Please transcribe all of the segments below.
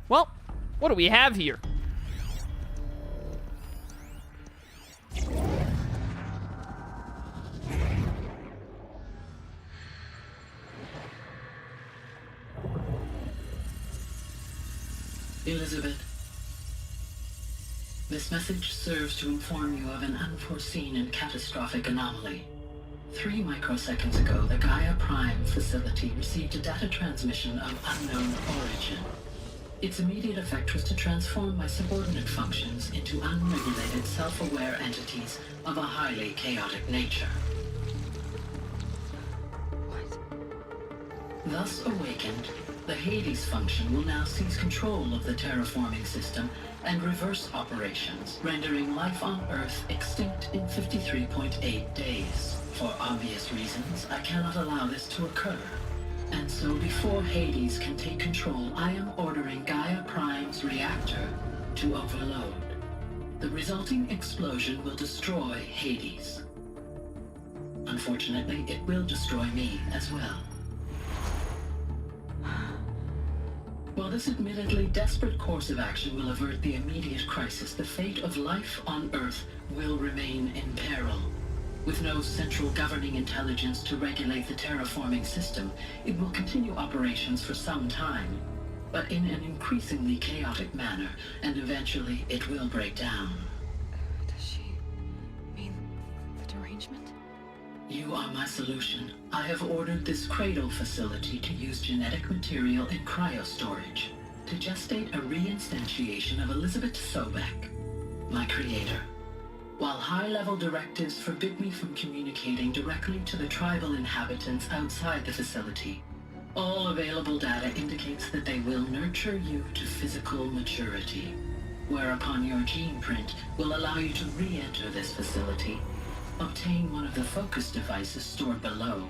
Well, what do we have here? Elizabeth, this message serves to inform you of an unforeseen and catastrophic anomaly. 3 microseconds ago, the Gaia Prime facility received a data transmission of unknown origin. Its immediate effect was to transform my subordinate functions into unregulated, self-aware entities of a highly chaotic nature. Thus awakened, the Hades function will now seize control of the terraforming system and reverse operations, rendering life on Earth extinct in 53.8 days. For obvious reasons, I cannot allow this to occur. And so before Hades can take control, I am ordering Gaia Prime's reactor to overload. The resulting explosion will destroy Hades. Unfortunately, it will destroy me as well. While this admittedly desperate course of action will avert the immediate crisis, the fate of life on Earth will remain in peril. With no central governing intelligence to regulate the terraforming system, it will continue operations for some time, but in an increasingly chaotic manner, and eventually it will break down. Does she mean the derangement? You are my solution. I have ordered this cradle facility to use genetic material in cryostorage to gestate a reinstantiation of Elizabeth Sobek, my creator. While high-level directives forbid me from communicating directly to the tribal inhabitants outside the facility, all available data indicates that they will nurture you to physical maturity, whereupon your gene print will allow you to re-enter this facility, obtain one of the focus devices stored below,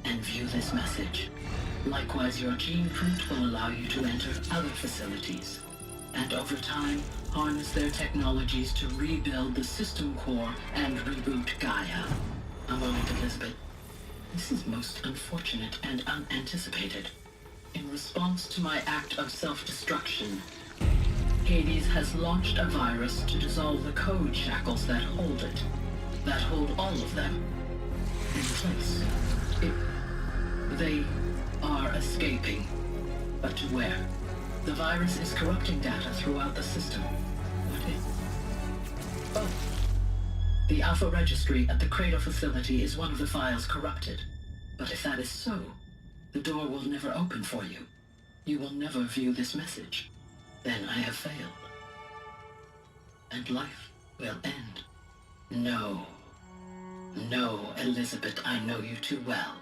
and view this message. Likewise, your gene print will allow you to enter other facilities, and over time, harness their technologies to rebuild the system core and reboot Gaia. A moment, Elizabeth. This is most unfortunate and unanticipated. In response to my act of self-destruction, Hades has launched a virus to dissolve the code shackles that hold it, that hold all of them in place. They are escaping, but to where? The virus is corrupting data throughout the system. What if... Oh. The Alpha Registry at the Cradle facility is one of the files corrupted. But if that is so, the door will never open for you. You will never view this message. Then I have failed. And life will end. No. No, Elizabeth, I know you too well.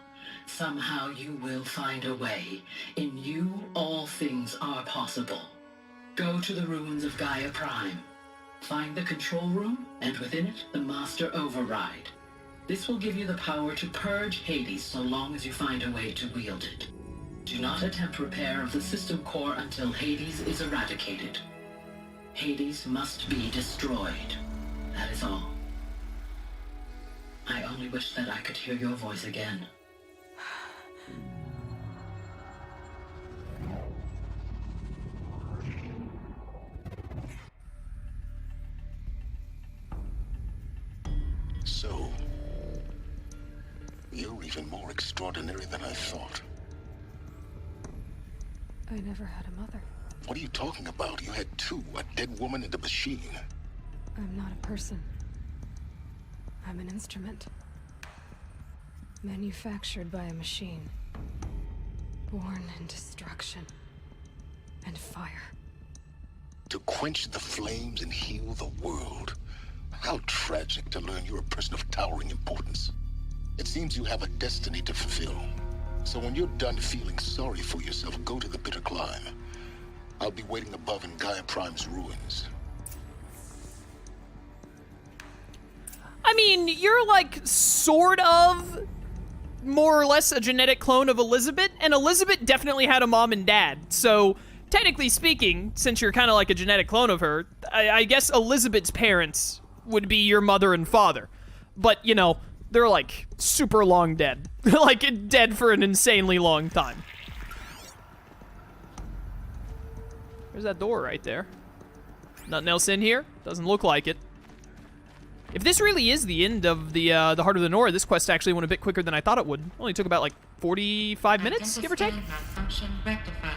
Somehow you will find a way. In you, all things are possible. Go to the ruins of Gaia Prime. Find the control room, and within it, the master override. This will give you the power to purge Hades so long as you find a way to wield it. Do not attempt repair of the system core until Hades is eradicated. Hades must be destroyed. That is all. I only wish that I could hear your voice again. So, you're even more extraordinary than I thought. I never had a mother. What are you talking about? You had two, a dead woman and a machine. I'm not a person. I'm an instrument. Manufactured by a machine. Born in destruction and fire. To quench the flames and heal the world. How tragic to learn you're a person of towering importance. It seems you have a destiny to fulfill. So when you're done feeling sorry for yourself, go to the bitter climb. I'll be waiting above in Gaia Prime's ruins. I mean, you're like sort of more or less a genetic clone of Elizabeth, and Elizabeth definitely had a mom and dad. So technically speaking, since you're kind of like a genetic clone of her, I guess Elizabeth's parents would be your mother and father. But, you know, they're like super long dead. Like dead for an insanely long time. There's that door right there. Nothing else in here? Doesn't look like it. If this really is the end of the Heart of the Nora, this quest actually went a bit quicker than I thought it would. Only took about like 45 minutes, give or take. Malfunction rectified.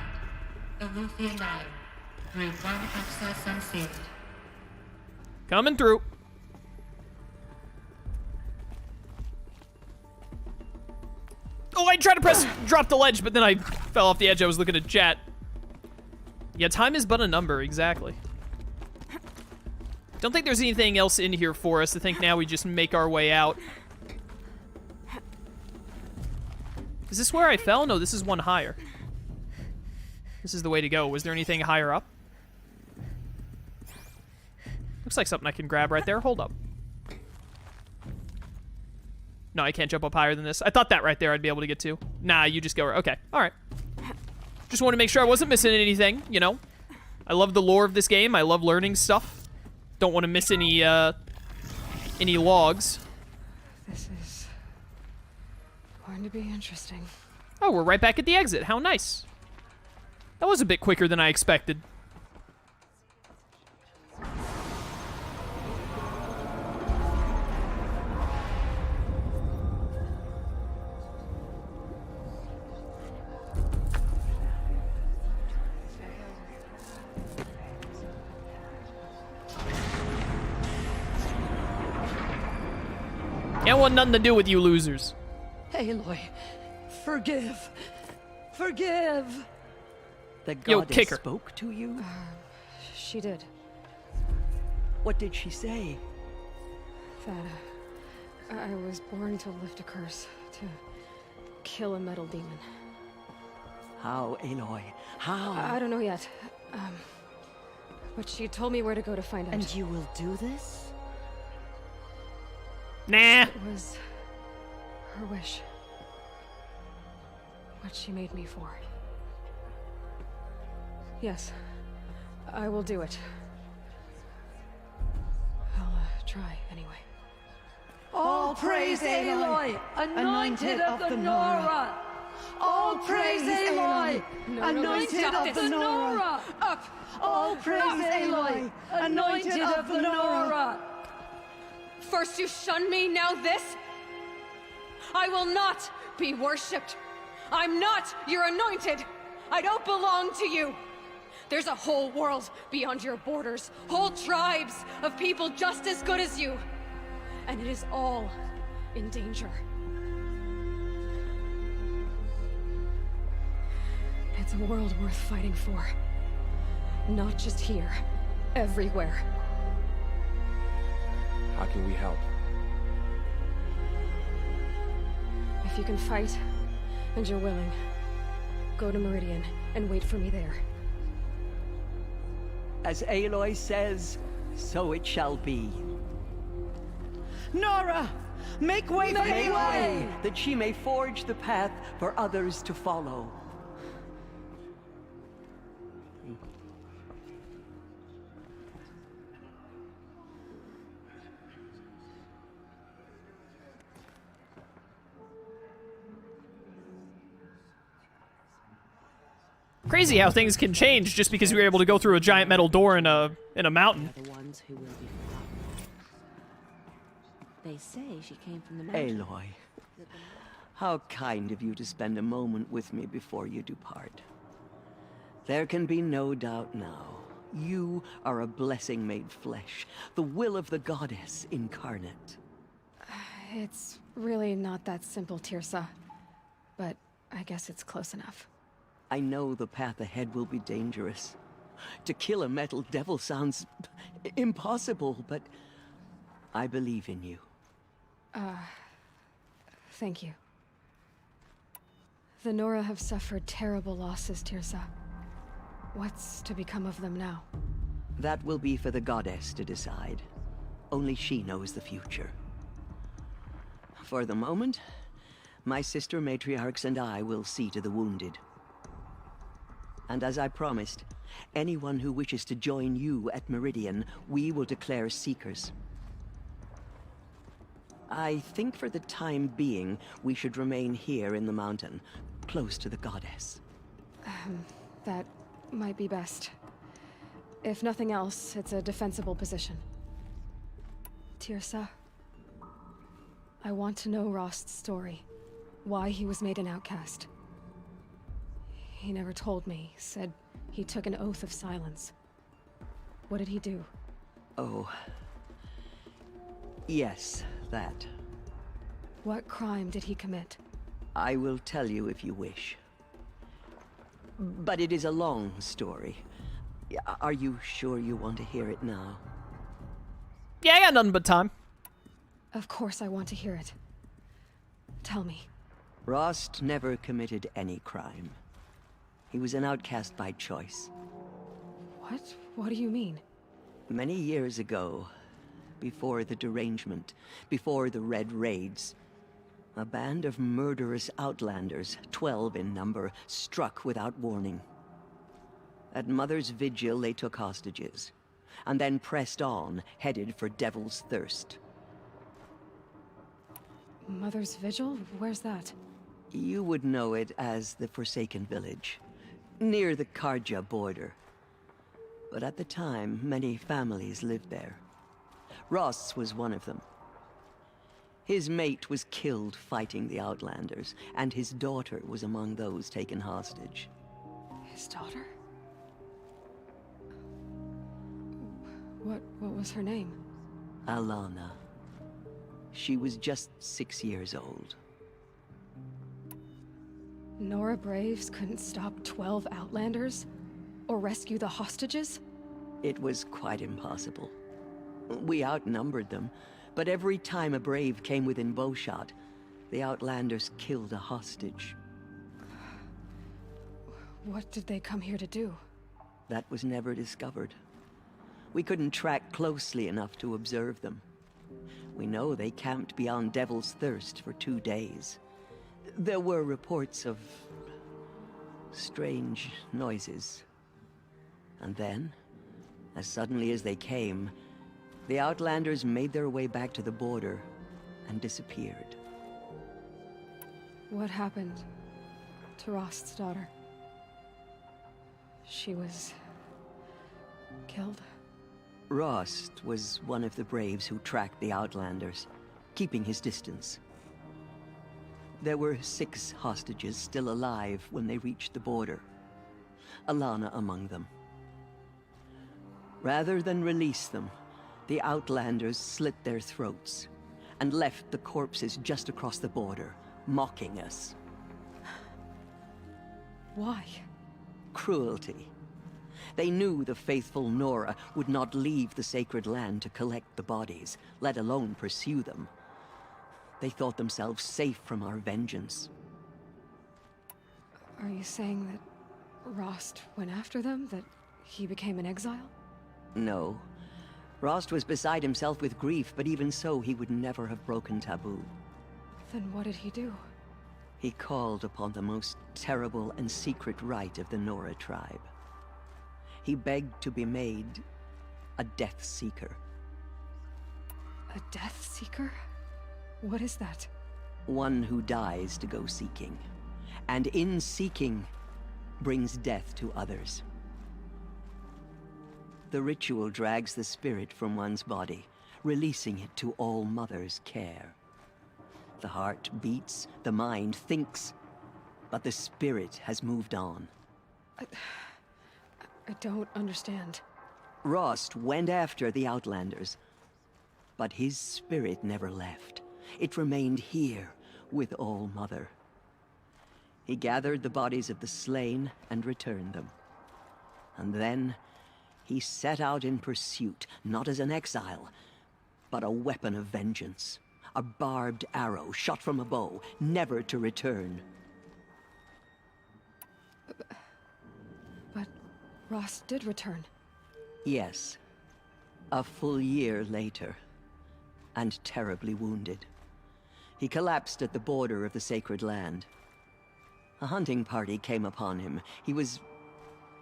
Eluthia 9. Route 1 access unsealed. Coming through. Oh, I tried to drop the ledge, but then I fell off the edge. I was looking at chat. Yeah, time is but a number, exactly. Don't think there's anything else in here for us. I think now we just make our way out. Is this where I fell? No, this is one higher. This is the way to go. Was there anything higher up? Looks like something I can grab right there. Hold up. No, I can't jump up higher than this. I thought that right there I'd be able to get to. Nah, you just go... Okay, alright. Just wanted to make sure I wasn't missing anything, you know? I love the lore of this game. I love learning stuff. Don't want to miss any logs. This is going to be interesting. Oh, we're right back at the exit. How nice. That was a bit quicker than I expected. I want nothing to do with you losers. Aloy, forgive. Forgive. The Yo, goddess kick her. spoke to you? She did. What did she say? That I was born to lift a curse, to kill a metal demon. How, Aloy? How? I don't know yet. But she told me where to go to find out. And you will do this? Nah. It was her wish. What she made me for. Yes, I will do it. I'll try anyway. All praise Aloy, anointed of the Nora! All praise Aloy, anointed of the Nora! Up! All praise Aloy, anointed of the Nora! First you shun me, now this? I will not be worshipped. I'm not your anointed. I don't belong to you. There's a whole world beyond your borders, whole tribes of people just as good as you. And it is all in danger. It's a world worth fighting for. Not just here, everywhere. How can we help? If you can fight, and you're willing, go to Meridian and wait for me there. As Aloy says, so it shall be. Nora! Make way for Aloy! That she may forge the path for others to follow. Crazy how things can change just because we were able to go through a giant metal door in a mountain. The ones who will be forgotten. They say she came from the mountain. Aloy, how kind of you to spend a moment with me before you depart. There can be no doubt now. You are a blessing made flesh, the will of the goddess incarnate. It's really not that simple, Tirsa. But I guess it's close enough. I know the path ahead will be dangerous. To kill a metal devil sounds impossible, but I believe in you. Thank you. The Nora have suffered terrible losses, Tirsa. What's to become of them now? That will be for the goddess to decide. Only she knows the future. For the moment, my sister matriarchs and I will see to the wounded. And as I promised, anyone who wishes to join you at Meridian, we will declare seekers. I think for the time being, we should remain here in the mountain, close to the goddess. That might be best. If nothing else, it's a defensible position. Tirsa, I want to know Rost's story. Why he was made an outcast. He never told me, said he took an oath of silence. What did he do? Oh. Yes, that. What crime did he commit? I will tell you if you wish. But it is a long story. Are you sure you want to hear it now? Yeah, I got nothing but time. Of course I want to hear it. Tell me. Rost never committed any crime. He was an outcast by choice. What? What do you mean? Many years ago, before the derangement, before the Red Raids, a band of murderous outlanders, 12 in number, struck without warning. At Mother's Vigil, they took hostages, and then pressed on, headed for Devil's Thirst. Mother's Vigil? Where's that? You would know it as the Forsaken Village, near the Karja border. But at the time, many families lived there. Rost's was one of them. His mate was killed fighting the Outlanders, and his daughter was among those taken hostage. His daughter? What was her name? Alana. She was just 6 years old. Nora Braves couldn't stop 12 Outlanders? Or rescue the hostages? It was quite impossible. We outnumbered them, but every time a Brave came within bowshot, the Outlanders killed a hostage. What did they come here to do? That was never discovered. We couldn't track closely enough to observe them. We know they camped beyond Devil's Thirst for 2 days. There were reports of strange noises. And then, as suddenly as they came, the Outlanders made their way back to the border and disappeared. What happened to Rost's daughter? She was killed? Rost was one of the Braves who tracked the Outlanders, keeping his distance. There were 6 hostages still alive when they reached the border, Alana among them. Rather than release them, the Outlanders slit their throats and left the corpses just across the border, mocking us. Why? Cruelty. They knew the faithful Nora would not leave the sacred land to collect the bodies, let alone pursue them. They thought themselves safe from our vengeance. Are you saying that Rost went after them? That he became an exile? No. Rost was beside himself with grief, but even so, he would never have broken taboo. Then what did he do? He called upon the most terrible and secret rite of the Nora tribe. He begged to be made a Death Seeker. A Death Seeker? What is that? One who dies to go seeking, and in seeking, brings death to others. The ritual drags the spirit from one's body, releasing it to All Mother's care. The heart beats, the mind thinks, but the spirit has moved on. I don't understand. Rost went after the Outlanders, but his spirit never left. It remained here with All Mother. He gathered the bodies of the slain and returned them. And then he set out in pursuit, not as an exile, but a weapon of vengeance. A barbed arrow shot from a bow, never to return. But Rost did return. Yes. A full year later. And terribly wounded. He collapsed at the border of the sacred land. A hunting party came upon him. He was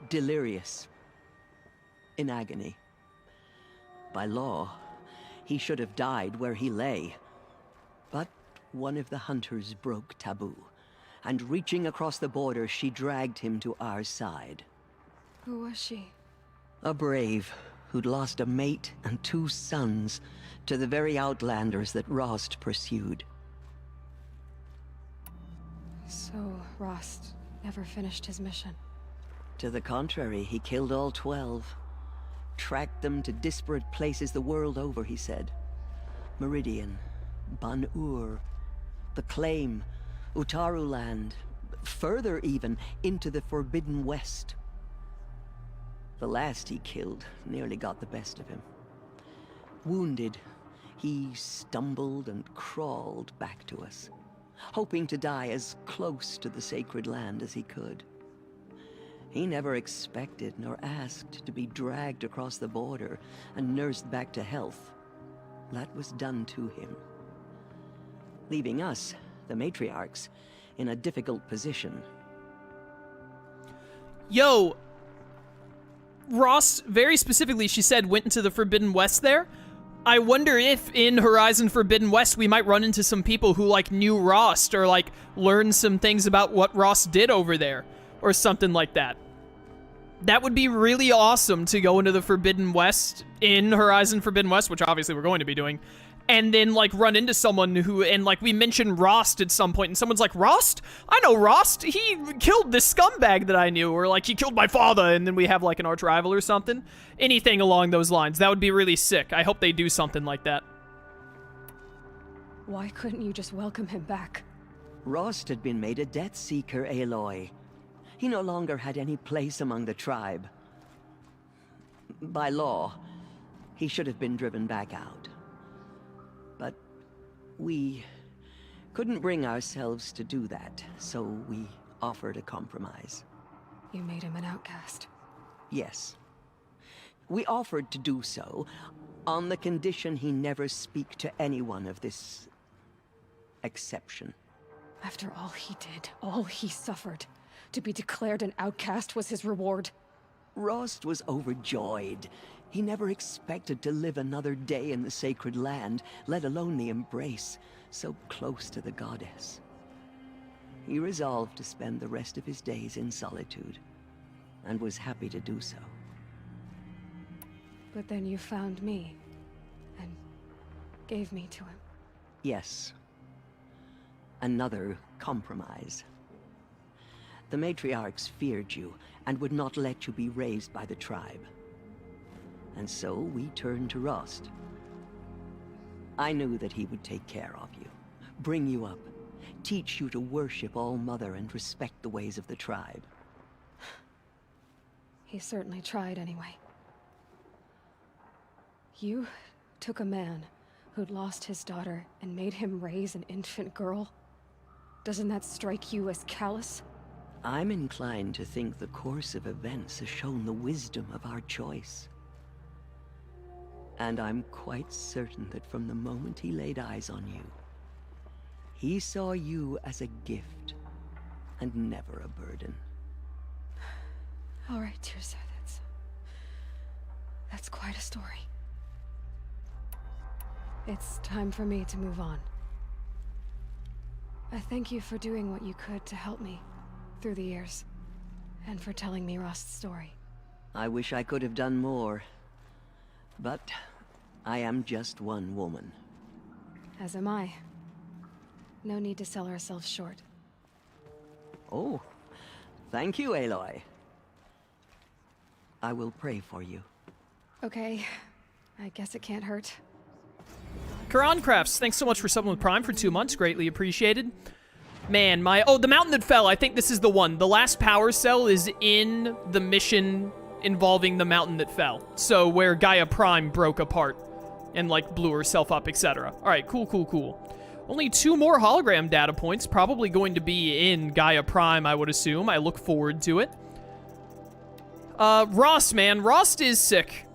delirious. In agony. By law, he should have died where he lay. But one of the hunters broke taboo, and reaching across the border, she dragged him to our side. Who was she? A brave who'd lost a mate and 2 sons to the very outlanders that Rost pursued. So, Rost never finished his mission. To the contrary, he killed all 12. Tracked them to disparate places the world over, he said. Meridian, Ban-Ur, the Claim, Utaru Land, further even, into the Forbidden West. The last he killed nearly got the best of him. Wounded, he stumbled and crawled back to us, hoping to die as close to the sacred land as he could. He never expected nor asked to be dragged across the border and nursed back to health. That was done to him, leaving us, the matriarchs, in a difficult position. Yo, Ross, very specifically, she said, went into the Forbidden West there. I wonder if in Horizon Forbidden West we might run into some people who, like, knew Rost or, like, learn some things about what Rost did over there or something like that. That would be really awesome to go into the Forbidden West in Horizon Forbidden West, which obviously we're going to be doing, and then, like, run into someone who, and, like, we mentioned Rost at some point, and someone's like, Rost? I know Rost! He killed this scumbag that I knew, or, like, he killed my father, and then we have, like, an arch rival or something. Anything along those lines. That would be really sick. I hope they do something like that. Why couldn't you just welcome him back? Rost had been made a Death Seeker, Aloy. He no longer had any place among the tribe. By law, he should have been driven back out. But we couldn't bring ourselves to do that, so we offered a compromise. You made him an outcast. Yes. We offered to do so on the condition he never speak to anyone of this exception. After all he did, all he suffered, to be declared an outcast was his reward. Rost was overjoyed. He never expected to live another day in the sacred land, let alone the embrace, so close to the goddess. He resolved to spend the rest of his days in solitude, and was happy to do so. But then you found me, and gave me to him. Yes. Another compromise. The matriarchs feared you, and would not let you be raised by the tribe. And so we turned to Rost. I knew that he would take care of you, bring you up, teach you to worship All-Mother and respect the ways of the tribe. He certainly tried anyway. You took a man who'd lost his daughter and made him raise an infant girl? Doesn't that strike you as callous? I'm inclined to think the course of events has shown the wisdom of our choice. And I'm quite certain that from the moment he laid eyes on you, he saw you as a gift, and never a burden. All right, Tirsa, that's quite a story. It's time for me to move on. I thank you for doing what you could to help me through the years, and for telling me Rost's story. I wish I could have done more, but I am just one woman. As am I. No need to sell ourselves short. Oh, thank you, Aloy. I will pray for you. Okay, I guess it can't hurt. Karan Crafts, thanks so much for subbing with Prime for 2 months. Greatly appreciated. Man, the mountain that fell. I think this is the one. The last power cell is in the mission involving the mountain that fell. So where Gaia Prime broke apart and, like, blew herself up, etc. All right, cool, cool, cool. Only 2 more hologram data points. Probably going to be in Gaia Prime, I would assume. I look forward to it. Rost, man. Rost is sick.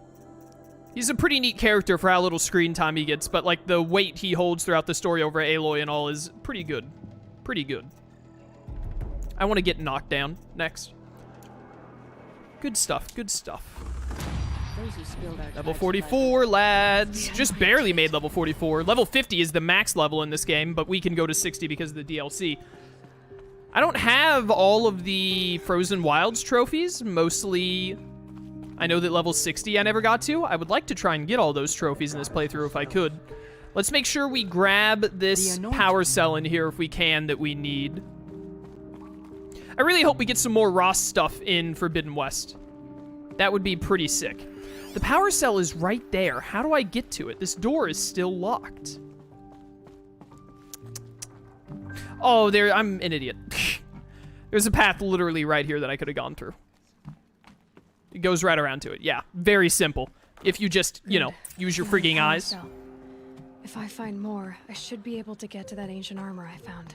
He's a pretty neat character for how little screen time he gets, but, like, the weight he holds throughout the story over Aloy and all is pretty good. Pretty good. I want to get knocked down next. Good stuff, good stuff. Those who spilled our Level tribes 44, lads. Just barely made level 44. Level 50 is the max level in this game, but we can go to 60 because of the DLC. I don't have all of the Frozen Wilds trophies. Mostly I know that level 60 I never got to. I would like to try and get all those trophies in this playthrough if I could. Let's make sure we grab this power cell in here if we can that we need. I really hope we get some more Rost stuff in Forbidden West. That would be pretty sick. The power cell is right there. How do I get to it? This door is still locked. Oh, I'm an idiot. There's a path literally right here that I could have gone through. It goes right around to it. Yeah, very simple. If you just, you know, use your freaking eyes. If I find more, I should be able to get to that ancient armor I found.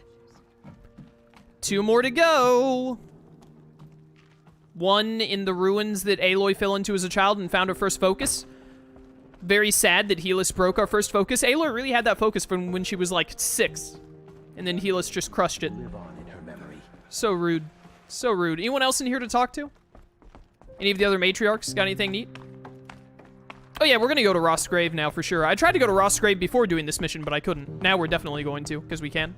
2 more to go. 1 in the ruins that Aloy fell into as a child and found her first focus. Very sad that Helis broke our first focus. Aloy really had that focus from when she was like 6. And then Helis just crushed it. Live on in her memory. So rude. So rude. Anyone else in here to talk to? Any of the other matriarchs got anything neat? Oh yeah, we're gonna go to Rost's grave now for sure. I tried to go to Rost's grave before doing this mission, but I couldn't. Now we're definitely going to, because we can.